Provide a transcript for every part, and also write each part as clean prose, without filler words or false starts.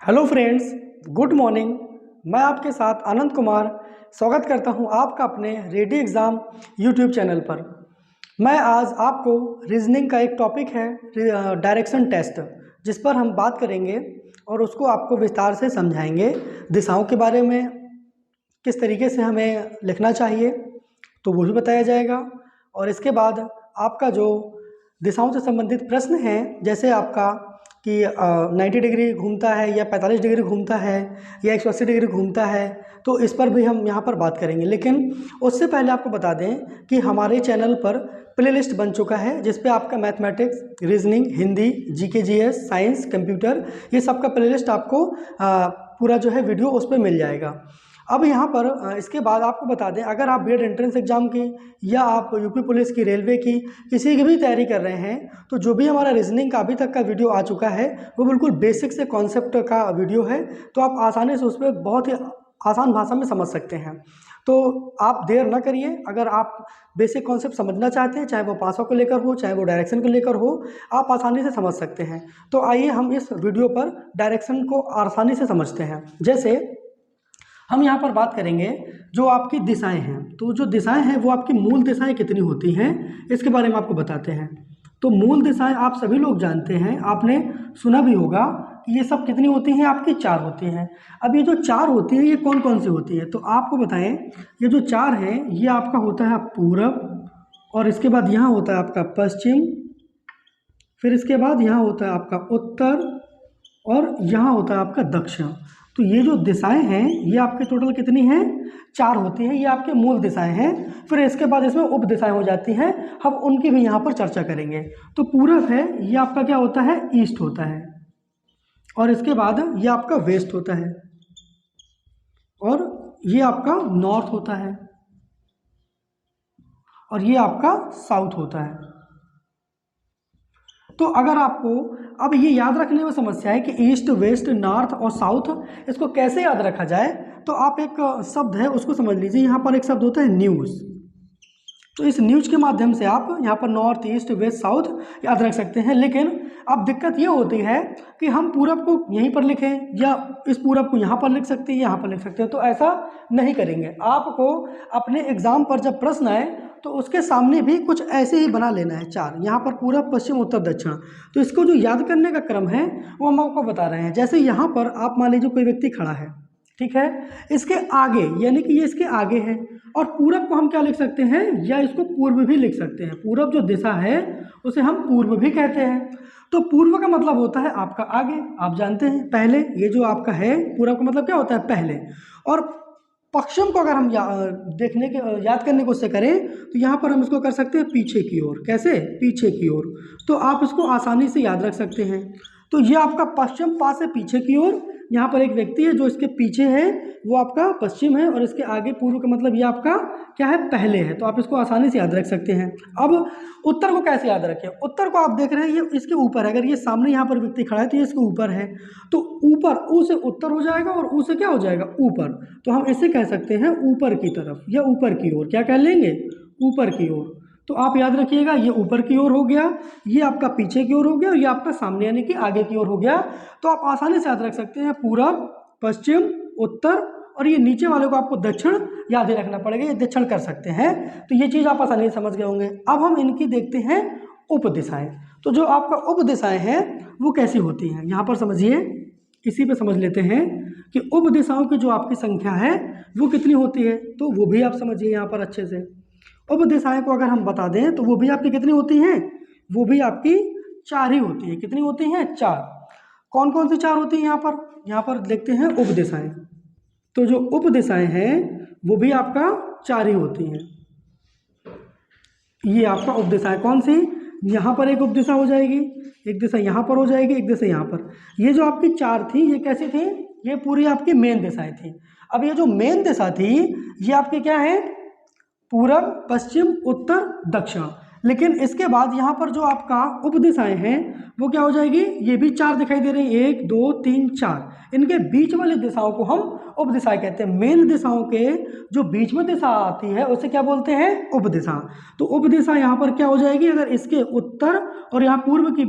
Hello friends, good morning. मैं आपके साथ आनंद कुमार स्वागत करता हूं आपका अपने रेडी एग्ज़ाम यूट्यूब चैनल पर। मैं आज आपको रीजनिंग का एक टॉपिक है डायरेक्शन टेस्ट, जिस पर हम बात करेंगे और उसको आपको विस्तार से समझाएंगे। दिशाओं के बारे में किस तरीके से हमें लिखना चाहिए तो वो भी बताया जाएगा। और इसके बाद आपका जो दिशाओं से संबंधित प्रश्न हैं, जैसे आपका कि 90 डिग्री घूमता है या 45 डिग्री घूमता है या 180 डिग्री घूमता है, तो इस पर भी हम यहाँ पर बात करेंगे। लेकिन उससे पहले आपको बता दें कि हमारे चैनल पर प्लेलिस्ट बन चुका है, जिस पे आपका mathematics, reasoning, Hindi, GK, GS, science, computer, ये सब का प्लेलिस्ट आपको पूरा जो है वीडियो उस पर मिल जाएगा। अब यहाँ पर इसके बाद आपको बता दें, अगर आप बीएड एंट्रेंस एग्जाम की या आप यूपी पुलिस की, रेलवे की, किसी की भी तैयारी कर रहे हैं, तो जो भी हमारा रीजनिंग का अभी तक का वीडियो आ चुका है वो बिल्कुल बेसिक से कॉन्सेप्ट का वीडियो है, तो आप आसानी से उस पर बहुत ही आसान भाषा में समझ सकते हैं। तो आप देर ना करिए, अगर आप बेसिक कॉन्सेप्ट समझना चाहते हैं, चाहे वो पासों को लेकर हो, चाहे वो डायरेक्शन को लेकर हो, आप आसानी से समझ सकते हैं। तो आइए हम इस वीडियो पर डायरेक्शन को आसानी से समझते हैं। जैसे हम यहाँ पर बात करेंगे जो आपकी दिशाएं हैं, तो जो दिशाएं हैं वो आपकी मूल दिशाएं कितनी होती हैं, इसके बारे में आपको बताते हैं। तो मूल दिशाएं आप सभी लोग जानते हैं, आपने सुना भी होगा कि ये सब कितनी होती हैं, आपकी 4 होती हैं। अब ये जो 4 होती हैं ये कौन कौन सी होती हैं, तो आपको बताएं। ये जो 4 हैं ये आपका होता है पूरब, और इसके बाद यहाँ होता है आपका पश्चिम, फिर इसके बाद यहाँ होता है आपका उत्तर, और यहाँ होता है आपका दक्षिण। तो ये जो दिशाएं हैं ये आपके टोटल कितनी हैं, 4 होती हैं। ये आपके मूल दिशाएं हैं। फिर इसके बाद इसमें उप दिशाएं हो जाती हैं, हम उनकी भी यहाँ पर चर्चा करेंगे। तो पूरब है, ये आपका क्या होता है, ईस्ट होता है, और इसके बाद ये आपका वेस्ट होता है, और ये आपका नॉर्थ होता है, और ये आपका साउथ होता है। तो अगर आपको अब ये याद रखने में समस्या है कि ईस्ट, वेस्ट, नॉर्थ और साउथ, इसको कैसे याद रखा जाए, तो आप एक शब्द है उसको समझ लीजिए। यहाँ पर एक शब्द होता है न्यूज़, तो इस न्यूज़ के माध्यम से आप यहाँ पर नॉर्थ, ईस्ट, वेस्ट, साउथ याद रख सकते हैं। लेकिन अब दिक्कत ये होती है कि हम पूरब को यहीं पर लिखें या इस पूरब को यहाँ पर लिख सकते हैं, यहाँ पर लिख सकते हैं, तो ऐसा नहीं करेंगे। आपको अपने एग्जाम पर जब प्रश्न आए तो उसके सामने भी कुछ ऐसे ही बना लेना है 4, यहाँ पर पूरब, पश्चिम, उत्तर, दक्षिण। तो इसको जो याद करने का क्रम है वो हम आपको बता रहे हैं। जैसे यहाँ पर आप मान लीजिए कोई व्यक्ति खड़ा है, ठीक है, इसके आगे यानी कि ये इसके आगे है, और पूरब को हम क्या लिख सकते हैं, या इसको पूर्व भी लिख सकते हैं। पूरब जो दिशा है उसे हम पूर्व भी कहते हैं। तो पूर्व का मतलब होता है आपका आगे, आप जानते हैं, पहले। ये जो आपका है पूरब का मतलब क्या होता है, पहले। और पश्चिम को अगर हम याद करने की कोशिश करें तो यहाँ पर हम इसको कर सकते हैं पीछे की ओर। कैसे, पीछे की ओर। तो आप इसको आसानी से याद रख सकते हैं। तो ये आपका पश्चिम पास है पीछे की ओर, यहाँ पर एक व्यक्ति है जो इसके पीछे है, वो आपका पश्चिम है, और इसके आगे पूर्व का मतलब ये आपका क्या है, पहले है। तो आप इसको आसानी से याद रख सकते हैं। अब उत्तर को कैसे याद रखें, उत्तर को आप देख रहे हैं ये इसके ऊपर है, अगर ये सामने यहाँ पर व्यक्ति खड़ा है तो ये इसके ऊपर है, तो ऊपर ऊ से उत्तर हो जाएगा और ऊ से क्या हो जाएगा, ऊपर। तो हम इसे कह सकते हैं ऊपर की तरफ या ऊपर की ओर, क्या कह लेंगे, ऊपर की ओर। तो आप याद रखिएगा, ये ऊपर की ओर हो गया, ये आपका पीछे की ओर हो गया, और ये आपका सामने यानी कि आगे की ओर हो गया। तो आप आसानी से याद रख सकते हैं पूरब, पश्चिम, उत्तर, और ये नीचे वाले को आपको दक्षिण याद ही रखना पड़ेगा, ये दक्षिण कर सकते हैं। तो ये चीज़ आप आसानी से समझ गए होंगे। अब हम इनकी देखते हैं उप दिशाएं। तो जो आपका उप दिशाएं हैं वो कैसी होती हैं, यहाँ पर समझिए, इसी पे समझ लेते हैं कि उप दिशाओं की जो आपकी संख्या है वो कितनी होती है, तो वो भी आप समझिए यहाँ पर अच्छे से। उप दिशाएं को अगर हम बता दें तो वो भी आपकी कितनी होती हैं, वो भी आपकी 4 ही होती है। कितनी होती हैं, 4। कौन कौन सी 4 होती हैं यहाँ पर देखते हैं उप दिशाएं। तो जो उप दिशाएं हैं वो भी आपका 4 ही होती हैं। ये आपका उप दिशाएं कौन सी, यहाँ पर एक उप दिशा हो जाएगी, एक दिशा यहाँ पर हो जाएगी, एक दिशा यहाँ पर। ये जो आपकी 4 थी ये कैसी थी, ये पूरी आपकी मेन दिशाएं थी। अब ये जो मेन दिशा थी ये आपकी क्या है, पूरब, पश्चिम, उत्तर, दक्षिण। लेकिन इसके बाद यहाँ पर जो आपका उप दिशाएं हैं वो क्या हो जाएगी, ये भी 4 दिखाई दे रही हैं, 1 2 3 4। इनके बीच वाली दिशाओं को हम उप दिशाएं कहते हैं। मेन दिशाओं के जो बीच में दिशा आती है उसे क्या बोलते हैं, उप दिशा। तो उप दिशा यहाँ पर क्या हो जाएगी, अगर इसके उत्तर और यहाँ पूर्व की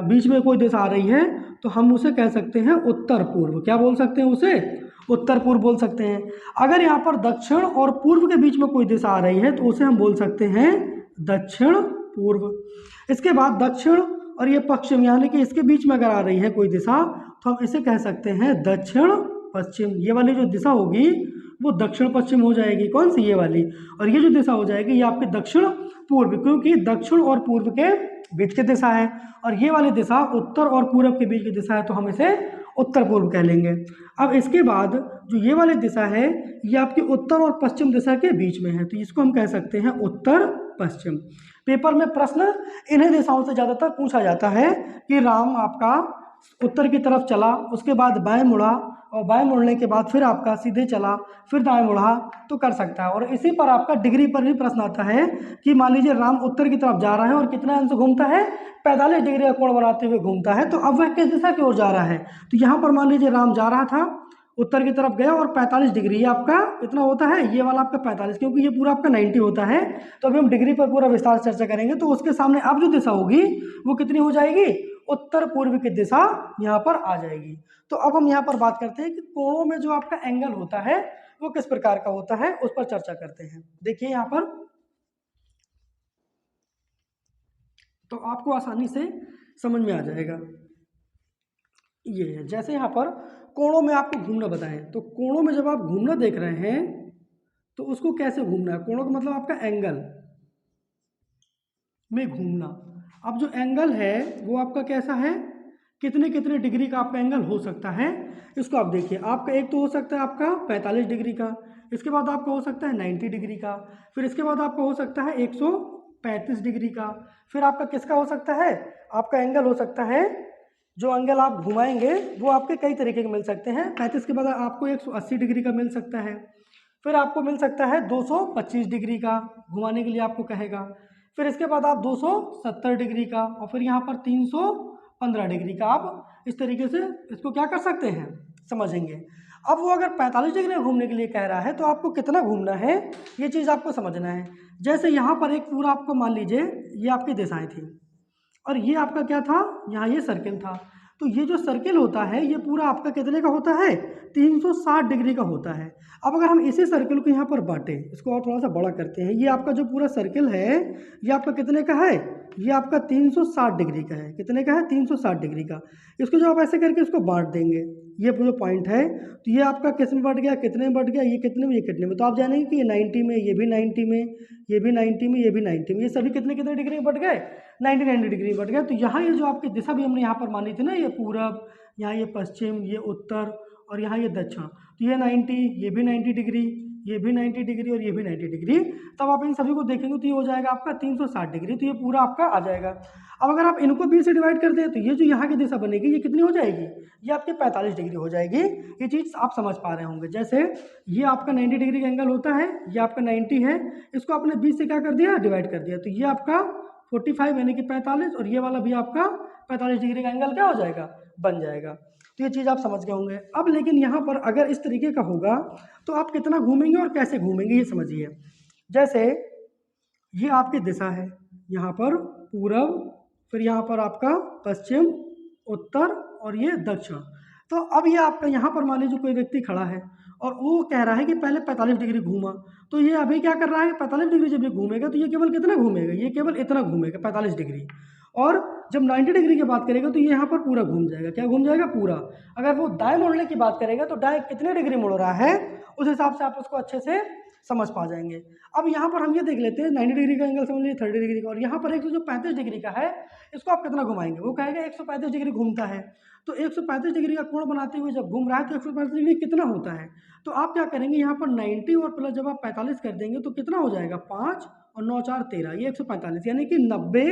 बीच में कोई दिशा आ रही है तो हम उसे कह सकते हैं उत्तर पूर्व। क्या बोल सकते हैं उसे? उत्तर पूर्व बोल सकते हैं। अगर यहाँ पर दक्षिण और पूर्व के बीच में कोई दिशा आ रही है तो उसे हम बोल सकते हैं दक्षिण पूर्व। इसके बाद दक्षिण और ये पश्चिम यानी कि इसके बीच में अगर आ रही है कोई दिशा तो हम इसे कह सकते हैं दक्षिण पश्चिम। ये वाली जो दिशा होगी वो दक्षिण पश्चिम हो जाएगी। कौन सी? ये वाली। और ये जो दिशा हो जाएगी ये आपकी दक्षिण पूर्व, क्योंकि दक्षिण और पूर्व के बीच की दिशा है और ये वाली दिशा उत्तर और पूर्व के बीच की दिशा है तो हम इसे उत्तर पूर्व कह लेंगे। अब इसके बाद जो ये वाली दिशा है ये आपकी उत्तर और पश्चिम दिशा के बीच में है तो इसको हम कह सकते हैं उत्तर पश्चिम। पेपर में प्रश्न इन्हीं दिशाओं से ज़्यादातर पूछा जाता है कि राम आपका उत्तर की तरफ चला, उसके बाद बाएं मुड़ा और बाएं मुड़ने के बाद फिर आपका सीधे चला, फिर दाएं मुड़ा तो कर सकता है। और इसी पर आपका डिग्री पर भी प्रश्न आता है कि मान लीजिए राम उत्तर की तरफ जा रहा है और कितना अंश घूमता है? 45 डिग्री का कोण बनाते हुए घूमता है। तो अब वह किस दिशा की ओर जा रहा है? तो यहाँ पर मान लीजिए राम जा रहा था, उत्तर की तरफ गया और 45 डिग्री, ये आपका कितना होता है? ये वाला आपका 45, क्योंकि ये पूरा आपका 90 होता है। तो अभी हम डिग्री पर पूरा विस्तार से चर्चा करेंगे। तो उसके सामने अब जो दिशा होगी वो कितनी हो जाएगी? उत्तर पूर्व की दिशा यहाँ पर आ जाएगी। तो अब हम यहाँ पर बात करते हैं कि कोणों में जो आपका एंगल होता है वो किस प्रकार का होता है, उस पर चर्चा करते हैं। देखिए यहाँ पर तो आपको आसानी से समझ में आ जाएगा। ये है, जैसे यहाँ पर कोणों में आपको घूमना बताएं तो कोणों में जब आप घूमना देख रहे हैं तो उसको कैसे घूमना है? कोणों का मतलब आपका एंगल में घूमना। अब जो एंगल है वो आपका कैसा है? कितने कितने डिग्री का आपका एंगल हो सकता है इसको आप देखिए। आपका एक तो हो सकता है आपका 45 डिग्री का, इसके बाद आपका हो सकता है 90 डिग्री का, फिर इसके बाद आपका हो सकता है 135 डिग्री का, फिर आपका किसका हो सकता है? आपका एंगल हो सकता है, जो एंगल आप घुमाएंगे वो आपके कई तरीके के मिल सकते हैं। 35 के बाद आपको 180 डिग्री का मिल सकता है, फिर आपको मिल सकता है 225 डिग्री का, घुमाने के लिए आपको कहेगा। फिर इसके बाद आप 270 डिग्री का और फिर यहाँ पर 315 डिग्री का आप इस तरीके से इसको क्या कर सकते हैं? समझेंगे। अब वो अगर 45 डिग्री घूमने के लिए कह रहा है तो आपको कितना घूमना है ये चीज़ आपको समझना है। जैसे यहाँ पर एक पूरा आपको मान लीजिए ये आपकी दिशाएं थी और ये आपका क्या था? यहाँ ये सर्किल था। तो ये जो सर्किल होता है ये पूरा आपका कितने का होता है? 360 डिग्री का होता है। अब अगर हम इसी सर्किल को यहाँ पर बांटें, इसको और थोड़ा सा बड़ा करते हैं, ये आपका जो पूरा सर्किल है ये आपका कितने का है? ये आपका 360 डिग्री का है। कितने का है? 360 डिग्री का। इसको जो आप ऐसे करके इसको बांट देंगे, ये जो पॉइंट है तो ये आपका किस में बढ़ गया, कितने में बढ़ गया? ये कितने में, ये कितने में। तो आप जानेंगे कि ये 90 में, ये भी 90 में, ये भी 90 में, ये भी 90 में, ये सभी कितने कितने डिग्री में बढ़ गए? 90 डिग्री बढ़ गया। तो यहाँ ये जो आपकी दिशा भी हमने यहाँ पर मानी थी ना, ये पूरब, यहाँ ये पश्चिम, ये उत्तर और यहाँ ये दक्षिण, तो ये 90, ये भी 90 डिग्री, ये भी 90 डिग्री और ये भी 90 डिग्री। तब आप इन सभी को देखेंगे तो ये हो जाएगा आपका 360 डिग्री। तो ये पूरा आपका आ जाएगा। अब अगर आप इनको 20 से डिवाइड कर दें तो ये जो यहाँ की दिशा बनेगी ये कितनी हो जाएगी? ये आपके 45 डिग्री हो जाएगी। ये चीज़ आप समझ पा रहे होंगे। जैसे ये आपका 90 डिग्री का एंगल होता है, ये आपका 90 है, इसको आपने 20 से क्या कर दिया? डिवाइड कर दिया। तो ये आपका 45 यानी कि 45 और ये वाला भी आपका 45 डिग्री का एंगल क्या हो जाएगा? बन जाएगा। तो ये चीज़ आप समझ गए होंगे। अब लेकिन यहाँ पर अगर इस तरीके का होगा तो आप कितना घूमेंगे और कैसे घूमेंगे ये समझिए। जैसे ये आपकी दिशा है, यहाँ पर पूरब, फिर यहाँ पर आपका पश्चिम, उत्तर और ये दक्षिण। तो अब ये आपका यहाँ पर मान लीजिए कोई व्यक्ति खड़ा है और वो कह रहा है कि पहले 45 डिग्री घूमा। तो ये अभी क्या कर रहा है? 45 डिग्री जब ये घूमेगा तो ये केवल कितना घूमेगा? ये केवल इतना घूमेगा 45 डिग्री। और जब 90 डिग्री की बात करेगा तो ये यहाँ पर पूरा घूम जाएगा। क्या घूम जाएगा? पूरा। अगर वो दाएं मुड़ने की बात करेगा तो दाएं कितने डिग्री मुड़ रहा है उस हिसाब से आप उसको अच्छे से समझ पा जाएंगे। अब यहाँ पर हम ये देख लेते हैं 90 डिग्री का एंगल समझ लीजिए, 30 डिग्री का, और यहाँ पर एक जो 35 डिग्री का है इसको आप कितना घुमाएंगे? वो कहेगा 135 डिग्री घूमता है। तो 135 डिग्री का कोण बनाते हुए जब घूम रहा है तो 135 डिग्री कितना होता है? तो आप क्या करेंगे? यहाँ पर 90 और प्लस जब आप 45 कर देंगे तो कितना हो जाएगा? 5 और 9 4 13, ये 145, यानी कि 90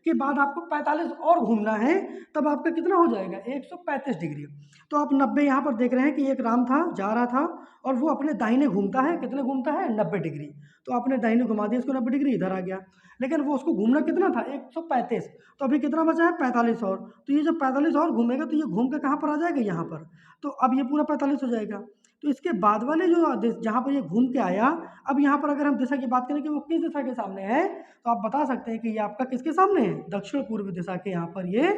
के बाद आपको 45 और घूमना है, तब आपका कितना हो जाएगा? 135 डिग्री। तो आप 90 यहाँ पर देख रहे हैं कि एक राम था, जा रहा था और वो अपने दाहिने घूमता है। कितने घूमता है? 90 डिग्री। तो आपने दाहिने घुमा दिया इसको, 90 डिग्री इधर आ गया, लेकिन वो उसको घूमना कितना था? 135। तो अभी कितना बचा है? 45 और। तो ये जब 45 और घूमेगा तो ये घूम के कहाँ पर आ जाएगा? यहाँ पर। तो अब ये पूरा 45 हो जाएगा। तो इसके बाद वाले जो जहाँ पर ये घूम के आया, अब यहाँ पर अगर हम दिशा की बात करें कि वो किस दिशा के सामने है, तो आप बता सकते हैं कि ये आपका किसके सामने है, दक्षिण पूर्व दिशा के यहाँ पर ये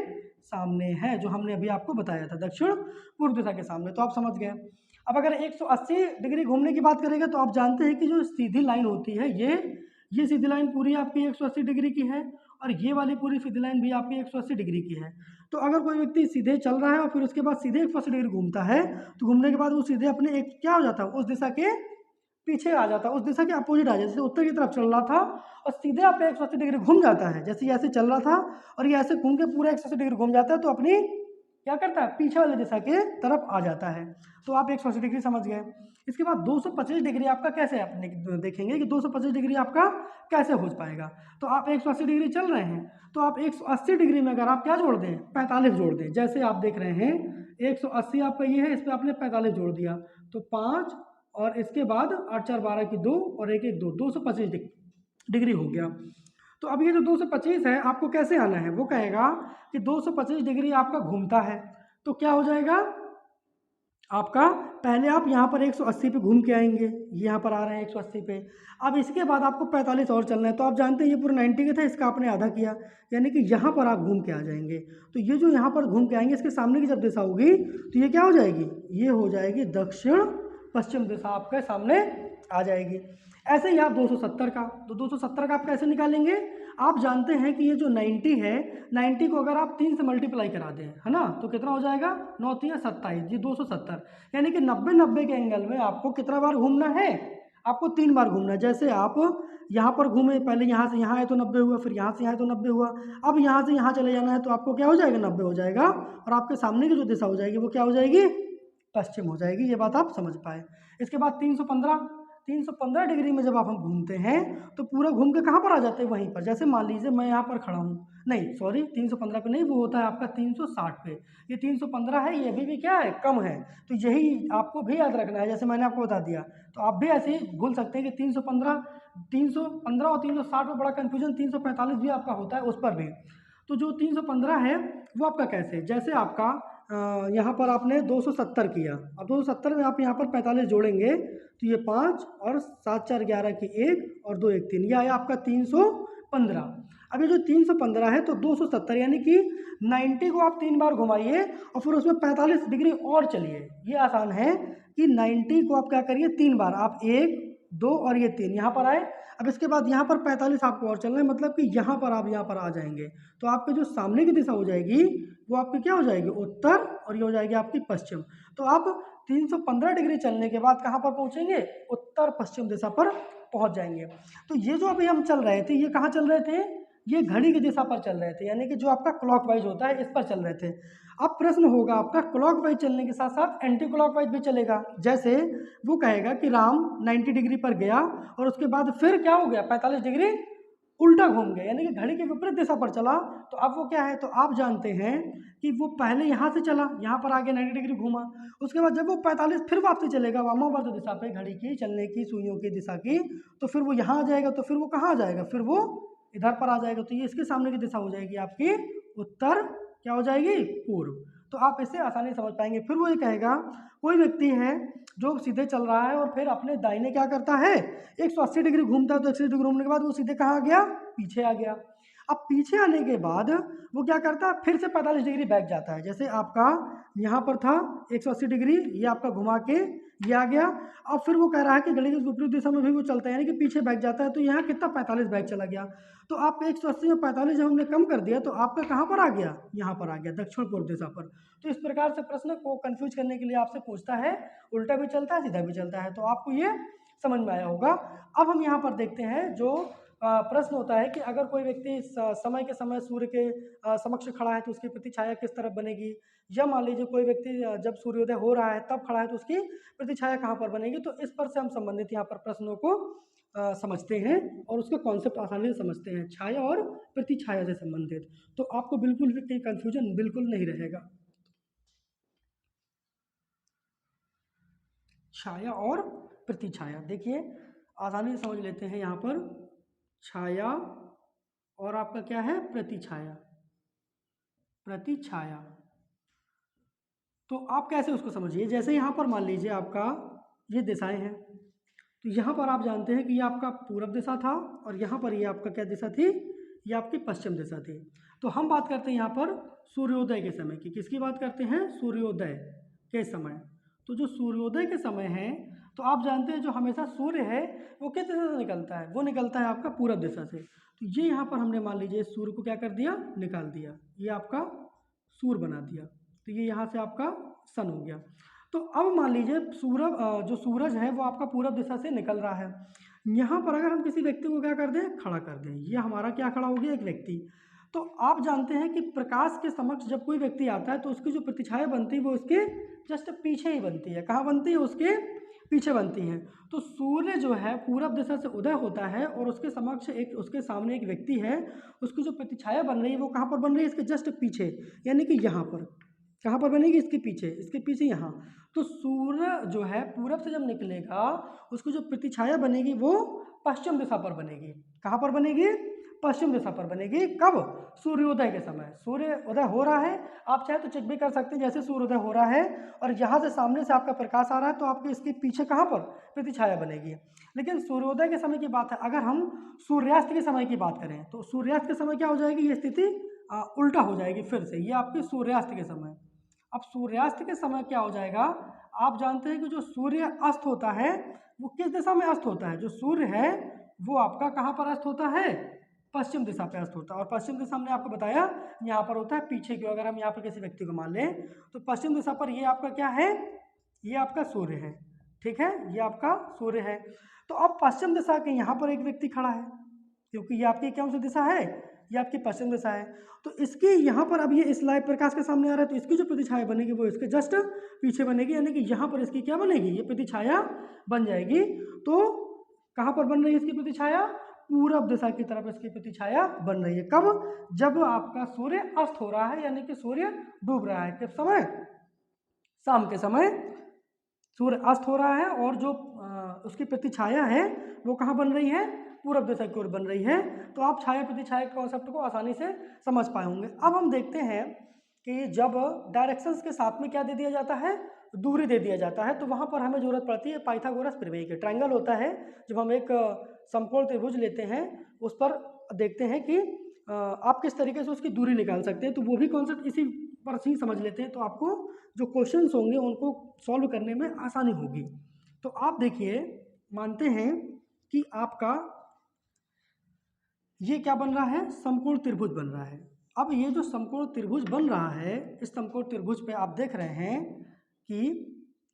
सामने है, जो हमने अभी आपको बताया था दक्षिण पूर्व दिशा के सामने। तो आप समझ गए। अब अगर 180 डिग्री घूमने की बात करेंगे तो आप जानते हैं कि जो सीधी लाइन होती है ये सीधी लाइन पूरी आपकी 180 डिग्री की है, और ये वाली पूरी सीधी लाइन भी आपकी 180 डिग्री की है। तो अगर कोई व्यक्ति सीधे चल रहा है और फिर उसके बाद सीधे 180 डिग्री घूमता है, तो घूमने के बाद वो सीधे अपने एक क्या हो जाता है, उस दिशा के पीछे आ जाता है, उस दिशा के अपोजिट आ जाता है। जैसे उत्तर की तरफ चल रहा था और सीधे आप 180 डिग्री घूम जाता है, जैसे ऐसे चल रहा था और ये ऐसे घूम के पूरा 180 डिग्री घूम जाता है, तो अपनी क्या करता है, पीछे वाले दिशा के तरफ आ जाता है। तो आप 180 डिग्री समझ गए। इसके बाद 225 डिग्री आपका कैसे अपने देखेंगे कि 225 डिग्री आपका कैसे हो पाएगा। तो आप 180 डिग्री चल रहे हैं, तो आप 180 डिग्री में अगर आप क्या जोड़ दें, 45 जोड़ दें। जैसे आप देख रहे हैं 180 आपका ये है, इस पर आपने 45 जोड़ दिया, तो 5 और इसके बाद 8 4 12 की 2 और 1 1 2, 225 डिग्री हो गया। तो अब ये जो 225 है आपको कैसे आना है, वो कहेगा कि 225 डिग्री आपका घूमता है, तो क्या हो जाएगा आपका, पहले आप यहाँ पर 180 पे घूम के आएंगे, यहाँ पर आ रहे हैं 180 पे। अब इसके बाद आपको 45 और चलना है, तो आप जानते हैं ये पूरा 90 का था, इसका आपने आधा किया, यानी कि यहाँ पर आप घूम के आ जाएंगे। तो ये जो यहाँ पर घूम के आएंगे, इसके सामने की जब दिशा होगी तो ये क्या हो जाएगी, ये हो जाएगी दक्षिण पश्चिम दिशा आपके सामने आ जाएगी। ऐसे ही आप 270 का, तो 270 का आप कैसे निकालेंगे, आप जानते हैं कि ये जो 90 है, 90 को अगर आप 3 से मल्टीप्लाई करा दें, है ना, तो कितना हो जाएगा, 9 3 27, ये 270, यानी कि 90 के एंगल में आपको कितना बार घूमना है, आपको 3 बार घूमना है। जैसे आप यहाँ पर घूमे, पहले यहाँ से यहाँ आए तो 90 हुआ, फिर यहाँ से यहाँ तो 90 हुआ, अब यहाँ से यहाँ चले जाना है तो आपको क्या हो जाएगा, 90 हो जाएगा, और आपके सामने की जो दिशा हो जाएगी वो क्या हो जाएगी, पश्चिम हो जाएगी। ये बात आप समझ पाए। इसके बाद 315 डिग्री में जब आप हम घूमते हैं तो पूरा घूम के कहाँ पर आ जाते हैं, वहीं पर। जैसे मान लीजिए मैं यहाँ पर खड़ा हूँ, नहीं सॉरी 315 पे नहीं, वो होता है आपका 360 पे, ये 315 है, ये अभी भी क्या है, कम है। तो यही आपको भी याद रखना है, जैसे मैंने आपको बता दिया। तो आप भी ऐसे ही भूल सकते हैं कि 315 और 360 में बड़ा कन्फ्यूजन, 345 भी आपका होता है उस पर भी। तो जो 315 है वो आपका कैसे, जैसे आपका यहाँ पर आपने 270 किया, अब 270 में आप यहाँ पर 45 जोड़ेंगे, तो ये 5 और 7 4 11 की 1 और 2 1 3, ये आया आपका 315। अब ये जो 315 है तो 270, यानी कि 90 को आप 3 बार घुमाइए और फिर उसमें 45 डिग्री और चलिए। ये आसान है कि 90 को आप क्या करिए, 3 बार, आप 1 2 और ये 3 यहाँ पर आए। अब इसके बाद यहाँ पर 45 आपको और चलना है, मतलब कि यहाँ पर आप यहाँ पर आ जाएंगे, तो आपके जो सामने की दिशा हो जाएगी वो आपकी क्या हो जाएगी, उत्तर, और ये हो जाएगी आपकी पश्चिम। तो आप 315 डिग्री चलने के बाद कहाँ पर पहुँचेंगे, उत्तर पश्चिम दिशा पर पहुँच जाएंगे। तो ये जो अभी हम चल रहे थे, ये कहाँ चल रहे थे, ये घड़ी की दिशा पर चल रहे थे, यानी कि जो आपका क्लॉकवाइज होता है इस पर चल रहे थे। अब प्रश्न होगा आपका, क्लॉकवाइज चलने के साथ साथ एंटी क्लॉकवाइज भी चलेगा। जैसे वो कहेगा कि राम 90 डिग्री पर गया और उसके बाद फिर क्या हो गया, 45 डिग्री उल्टा घूम गया, यानी कि घड़ी के विपरीत दिशा पर चला। तो अब वो क्या है, तो आप जानते हैं कि वो पहले यहाँ से चला, यहाँ पर आगे 90 डिग्री घूमा, उसके बाद जब वो 45 फिर वापसी चलेगा वामावर्त दिशा पे, घड़ी की चलने की सुइयों की दिशा की, तो फिर वो यहाँ आ जाएगा, तो फिर वो कहाँ आ जाएगा, फिर वो इधर पर आ जाएगा। तो ये इसके सामने की दिशा हो जाएगी आपकी उत्तर, क्या हो जाएगी, पूर्व। तो आप इसे आसानी से समझ पाएंगे। फिर वो ये कहेगा, कोई व्यक्ति है जो सीधे चल रहा है और फिर अपने दाहिने क्या करता है, 180 डिग्री घूमता है, तो 180 डिग्री घूमने के बाद वो सीधे कहाँ आ गया, पीछे आ गया। अब पीछे आने के बाद वो क्या करता है, फिर से 45 डिग्री बैक जाता है। जैसे आपका यहाँ पर था 180 डिग्री, ये आपका घुमा के ये आ गया। अब फिर वो कह रहा है कि घड़ी की विपरीत दिशा में भी वो चलता है, यानी कि पीछे बैक जाता है, तो यहाँ कितना 45 बैक चला गया। तो आप 180 में 45 जब हमने कम कर दिया तो आपका कहाँ पर आ गया, यहाँ पर आ गया, दक्षिण पूर्व दिशा पर। तो इस प्रकार से प्रश्न को कंफ्यूज करने के लिए आपसे पूछता है, उल्टा भी चलता है सीधा भी चलता है। तो आपको ये समझ में आया होगा। अब हम यहाँ पर देखते हैं जो प्रश्न होता है कि अगर कोई व्यक्ति समय के समय सूर्य के समक्ष खड़ा है तो उसकी प्रतिछाया किस तरफ बनेगी, या मान लीजिए कोई व्यक्ति जब सूर्योदय हो रहा है तब खड़ा है तो उसकी प्रतिछाया कहाँ पर बनेगी। तो इस पर से हम संबंधित यहाँ पर प्रश्नों को समझते हैं और उसके कॉन्सेप्ट आसानी से समझते हैं, छाया और प्रतिछाया से संबंधित। तो आपको बिल्कुल भी कोई कंफ्यूजन बिल्कुल नहीं रहेगा। छाया और प्रतिछाया, देखिए आसानी से समझ लेते हैं। यहाँ पर छाया और आपका क्या है, प्रतिछाया। प्रतिछाया तो आप कैसे उसको समझिए, जैसे यहाँ पर मान लीजिए आपका ये दिशाएं हैं। तो यहाँ पर आप जानते हैं कि ये आपका पूरब दिशा था और यहाँ पर ये आपका क्या दिशा थी, ये आपकी पश्चिम दिशा थी। तो हम बात करते हैं यहाँ पर सूर्योदय के समय की। किसकी बात करते हैं? सूर्योदय के समय। तो जो सूर्योदय के समय है, तो आप जानते हैं जो हमेशा सूर्य है वो किस दिशा से निकलता है? वो निकलता है आपका पूरब दिशा से। तो ये यहाँ पर हमने मान लीजिए सूर्य को क्या कर दिया, निकाल दिया, ये आपका सूर्य बना दिया। तो ये यहाँ से आपका सन हो गया। तो अब मान लीजिए जो सूरज है वो आपका पूरब दिशा से निकल रहा है। यहाँ पर अगर हम किसी व्यक्ति को क्या कर दें, खड़ा कर दें, ये हमारा क्या खड़ा हो गया, एक व्यक्ति। तो आप जानते हैं कि प्रकाश के समक्ष जब कोई व्यक्ति आता है तो उसकी जो प्रतिछाया बनती है वो उसके जस्ट पीछे ही बनती है। कहाँ बनती है? उसके पीछे बनती है। तो सूर्य जो है पूरब दिशा से उदय होता है और उसके समक्ष उसके सामने एक व्यक्ति है, उसकी जो प्रतिछाया बन रही है वो कहाँ पर बन रही है? इसके जस्ट पीछे, यानी कि यहाँ पर। कहाँ पर बनेगी? इसके पीछे, इसके पीछे यहाँ। तो सूर्य जो है पूरब से जब निकलेगा उसकी जो प्रतिछाया बनेगी वो पश्चिम दिशा पर बनेगी। कहाँ पर बनेगी? पश्चिम दिशा पर बनेगी। कब? सूर्योदय के समय। सूर्य उदय हो रहा है, आप चाहे तो चेक भी कर सकते हैं, जैसे सूर्योदय हो रहा है और यहाँ से सामने से आपका प्रकाश आ रहा है तो आपके इसके पीछे कहाँ पर प्रतिछाया बनेगी। लेकिन सूर्योदय के समय की बात है। अगर हम सूर्यास्त के समय की बात करें तो सूर्यास्त के समय क्या हो जाएगी? ये स्थिति उल्टा हो जाएगी फिर से। ये आपके सूर्यास्त के समय। अब सूर्यास्त के समय क्या हो जाएगा? आप जानते हैं कि जो सूर्य अस्त होता है वो किस दिशा में अस्त होता है? जो सूर्य है वो आपका कहाँ पर अस्त होता है? पश्चिम दिशा पे अस्त होता है। और पश्चिम दिशा हमने आपको बताया यहाँ पर होता है पीछे की। अगर हम यहाँ पर किसी व्यक्ति को मान लें तो पश्चिम दिशा पर ये आपका क्या है? ये आपका सूर्य है। ठीक है, ये आपका सूर्य है। तो अब पश्चिम दिशा के यहाँ पर एक व्यक्ति खड़ा है, क्योंकि ये आपकी कौन सी दिशा है? ये आपकी पश्चिम दिशा है। तो इसके यहाँ पर अब ये इस लाइव प्रकाश के सामने आ रहा है तो इसकी जो प्रतिछाया बनेगी वो इसके जस्ट पीछे बनेगी, यानी कि यहाँ पर इसकी क्या बनेगी? ये प्रतिछाया बन जाएगी। तो कहाँ पर बन रही है इसकी प्रतिछाया? पूरब दिशा की तरफ इसकी प्रतिछाया बन रही है। कब? जब आपका सूर्य अस्त हो रहा है, यानी कि सूर्य डूब रहा है। किस समय? शाम के समय सूर्य अस्त हो रहा है और जो उसकी प्रतिछाया है वो कहाँ बन रही है? पूरब दिशा की ओर बन रही है। तो आप छाया प्रतिछाया के कॉन्सेप्ट को आसानी से समझ पाए होंगे। अब हम देखते हैं कि जब डायरेक्शंस के साथ में क्या दे दिया जाता है? दूरी दे दिया जाता है, तो वहाँ पर हमें जरूरत पड़ती है पाइथागोरस प्रमेय की। ट्रायंगल होता है, जब हम एक समकोण त्रिभुज लेते हैं उस पर देखते हैं कि आप किस तरीके से उसकी दूरी निकाल सकते हैं। तो वो भी कॉन्सेप्ट इसी पर ही समझ लेते हैं, तो आपको जो क्वेश्चंस होंगे उनको सॉल्व करने में आसानी होगी। तो आप देखिए, मानते हैं कि आपका ये क्या बन रहा है? समकोण त्रिभुज बन रहा है। अब ये जो समकोण त्रिभुज बन रहा है, इस समकोण त्रिभुज पे आप देख रहे हैं कि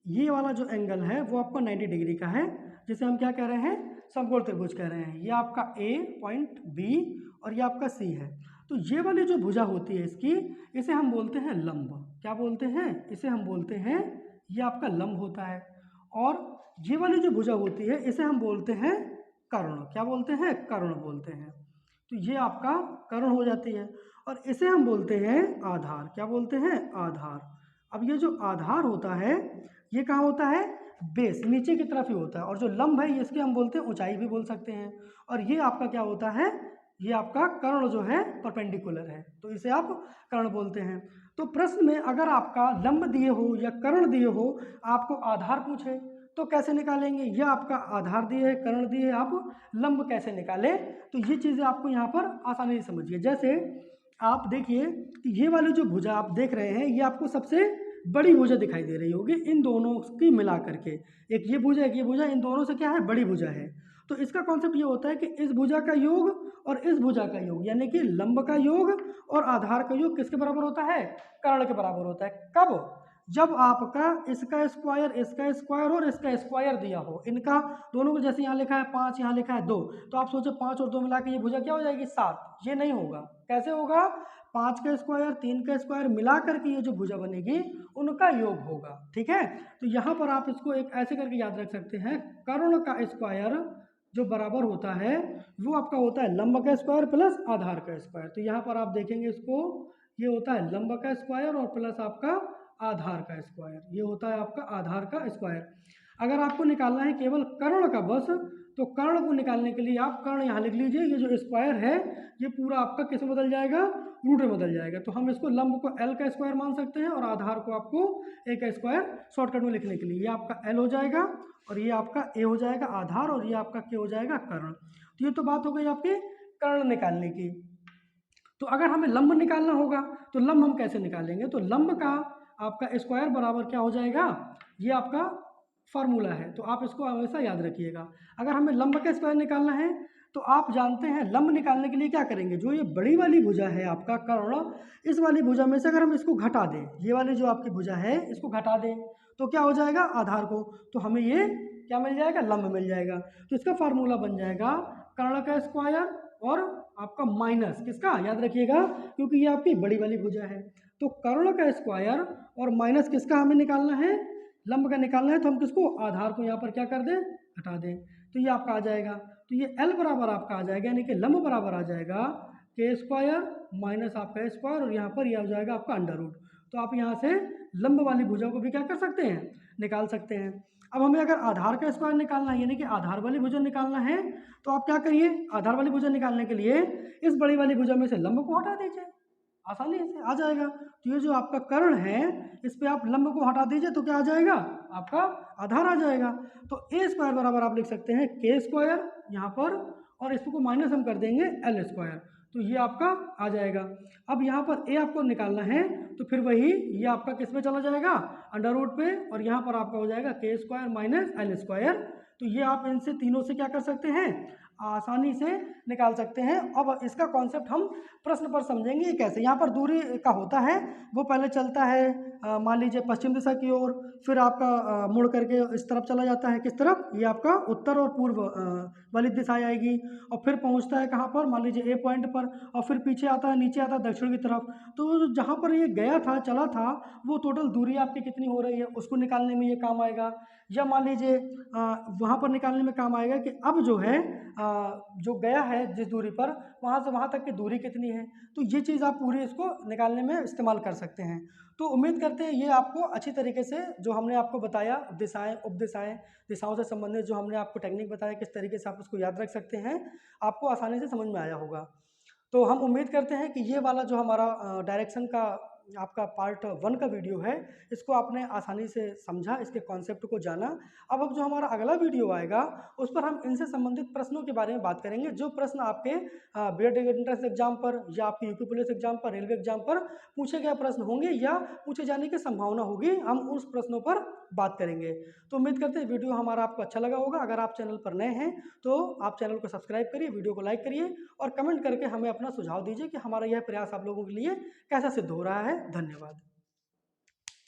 ये वाला जो एंगल है वो आपका 90 डिग्री का है, जिसे हम क्या कह रहे हैं? समकोण त्रिभुज कह रहे हैं। ये आपका A पॉइंट B और ये आपका C है। तो ये वाली जो भुजा होती है इसकी, इसे हम बोलते हैं लंब। क्या बोलते हैं? इसे हम बोलते हैं, ये आपका लंब होता है। और ये वाली जो भुजा होती है इसे हम बोलते हैं कर्ण। क्या बोलते हैं? कर्ण बोलते हैं। तो ये आपका कर्ण हो जाती है और इसे हम बोलते हैं आधार। क्या बोलते हैं? आधार। अब ये जो आधार होता है ये कहाँ होता है? बेस, नीचे की तरफ ही होता है। और जो लंब है इसके हम बोलते हैं ऊंचाई भी बोल सकते हैं। और ये आपका क्या होता है? ये आपका कर्ण जो है परपेंडिकुलर है, तो इसे आप कर्ण बोलते हैं। तो प्रश्न में अगर आपका लंब दिए हो या कर्ण दिए हो, आपको आधार पूछे तो कैसे निकालेंगे? यह आपका आधार दिए है, कर्ण दिए है, आप लंब कैसे निकालें? तो ये चीज़ें आपको यहाँ पर आसानी से समझिए। जैसे आप देखिए कि ये वाली जो भुजा आप देख रहे हैं ये आपको सबसे बड़ी भुजा दिखाई दे रही होगी इन दोनों की मिला करके। एक ये भुजा, एक ये भुजा, इन दोनों से क्या है? बड़ी भुजा है। तो इसका कॉन्सेप्ट ये होता है कि इस भुजा का योग और इस भुजा का योग, यानी कि लंब का योग और आधार का योग किसके बराबर होता है? कर्ण के बराबर होता है। कब? जब आपका इसका स्क्वायर और इसका स्क्वायर दिया हो। इनका दोनों को, जैसे यहाँ लिखा है 5, यहाँ लिखा है 2, तो आप सोचो 5 और 2 मिला के ये भुजा क्या हो जाएगी? 7। ये नहीं होगा। कैसे होगा? 5 का स्क्वायर 3 का स्क्वायर मिला करके ये जो भुजा बनेगी उनका योग होगा। ठीक है, तो यहाँ पर आप इसको एक ऐसे करके याद रख सकते हैं, कर्ण का स्क्वायर जो बराबर होता है वो आपका होता है लंब का स्क्वायर प्लस आधार का स्क्वायर। तो यहाँ पर आप देखेंगे इसको, ये होता है लंब का स्क्वायर और प्लस आपका आधार का स्क्वायर, ये होता है आपका आधार का स्क्वायर। अगर आपको निकालना है केवल कर्ण का बस, तो कर्ण को निकालने के लिए आप कर्ण यहाँ लिख लीजिए, ये जो स्क्वायर है ये पूरा आपका किस में बदल जाएगा, रूट में बदल जाएगा। तो हम इसको लंब को एल का स्क्वायर मान सकते हैं और आधार को आपको ए का स्क्वायर शॉर्टकट में लिखने के लिए, ये आपका एल हो जाएगा और ये आपका ए हो जाएगा आधार और ये आपका के हो जाएगा कर्ण। तो ये तो बात हो गई आपके कर्ण निकालने की। तो अगर हमें लंब निकालना होगा तो लंब हम कैसे निकालेंगे, तो लंब का आपका स्क्वायर बराबर क्या हो जाएगा, ये आपका फार्मूला है, तो आप इसको हमेशा याद रखिएगा। अगर हमें लंब का स्क्वायर निकालना है तो आप जानते हैं लंब निकालने के लिए क्या करेंगे, जो ये बड़ी वाली भुजा है आपका कर्ण, इस वाली भुजा में से अगर हम इसको घटा दें, ये वाली जो आपकी भुजा है इसको घटा दें तो क्या हो जाएगा आधार को, तो हमें ये क्या मिल जाएगा, लंब मिल जाएगा। तो इसका फार्मूला बन जाएगा कर्ण का स्क्वायर और आपका माइनस किसका, याद रखिएगा क्योंकि ये आपकी बड़ी वाली भुजा है। तो कर्ण का स्क्वायर और माइनस किसका हमें निकालना है, लंब का निकालना है, तो हम किसको, आधार को यहाँ पर क्या कर दें, हटा दें, तो ये आपका आ जाएगा। तो ये L बराबर आपका आ जाएगा, यानी कि लंब बराबर आ जाएगा के स्क्वायर माइनस आपका स्क्वायर और यहाँ पर यह हो जाएगा आपका अंडर रूट। तो आप यहाँ से लंब वाली भुजा को भी क्या कर सकते हैं, निकाल सकते हैं। अब हमें अगर आधार का स्क्वायर निकालना है, यानी कि आधार वाली भुजा निकालना है, तो आप क्या करिए, आधार वाली भुजा निकालने के लिए इस बड़ी वाली भुजा में से लंब को हटा दीजिए, आसानी से आ जाएगा। तो ये जो आपका कर्ण है इस पे आप लंब को हटा दीजिए तो क्या आ जाएगा, आपका आधार आ जाएगा। तो ए स्क्वायर बराबर आप लिख सकते हैं के स्क्वायर यहाँ पर, और इसको माइनस हम कर देंगे एल स्क्वायर, तो ये आपका आ जाएगा। अब यहाँ पर ए आपको निकालना है तो फिर वही ये आपका किस में चला जाएगा, अंडर रूट पे, और यहाँ पर आपका हो जाएगा के स्क्वायर माइनस एल स्क्वायर। तो ये आप इनसे तीनों से क्या कर सकते हैं, आसानी से निकाल सकते हैं। अब इसका कॉन्सेप्ट हम प्रश्न पर समझेंगे कैसे। यहाँ पर दूरी का होता है, वो पहले चलता है मान लीजिए पश्चिम दिशा की ओर, फिर आपका मुड़ करके इस तरफ चला जाता है, किस तरफ, ये आपका उत्तर और पूर्व वाली दिशा आएगी, और फिर पहुँचता है कहाँ पर, मान लीजिए ए पॉइंट पर, और फिर पीछे आता है, नीचे आता है दक्षिण की तरफ। तो जहाँ पर ये गया था, चला था, वो टोटल दूरी आपकी कितनी हो रही है उसको निकालने में ये काम आएगा। या मान लीजिए वहाँ पर निकालने में काम आएगा कि अब जो है जो गया है जिस दूरी पर, वहाँ से वहाँ तक की दूरी कितनी है। तो ये चीज़ आप पूरी इसको निकालने में इस्तेमाल कर सकते हैं। तो उम्मीद करते हैं ये आपको अच्छी तरीके से जो हमने आपको बताया, दिशाएं उपदिशाएं, दिशाओं से संबंधित जो हमने आपको टेक्निक बताया किस तरीके से आप उसको याद रख सकते हैं, आपको आसानी से समझ में आया होगा। तो हम उम्मीद करते हैं कि ये वाला जो हमारा डायरेक्शन का आपका पार्ट 1 का वीडियो है, इसको आपने आसानी से समझा, इसके कॉन्सेप्ट को जाना। अब जो हमारा अगला वीडियो आएगा उस पर हम इनसे संबंधित प्रश्नों के बारे में बात करेंगे, जो प्रश्न आपके बीएड एंट्रेंस एग्जाम पर या आपके यूपी पुलिस एग्जाम पर, रेलवे एग्जाम पर पूछे गए प्रश्न होंगे या पूछे जाने की संभावना होगी, हम उस प्रश्नों पर बात करेंगे। तो उम्मीद करते हैं वीडियो हमारा आपको अच्छा लगा होगा। अगर आप चैनल पर नए हैं तो आप चैनल को सब्सक्राइब करिए, वीडियो को लाइक करिए और कमेंट करके हमें अपना सुझाव दीजिए कि हमारा यह प्रयास आप लोगों के लिए कैसा सिद्ध हो रहा है। धन्यवाद।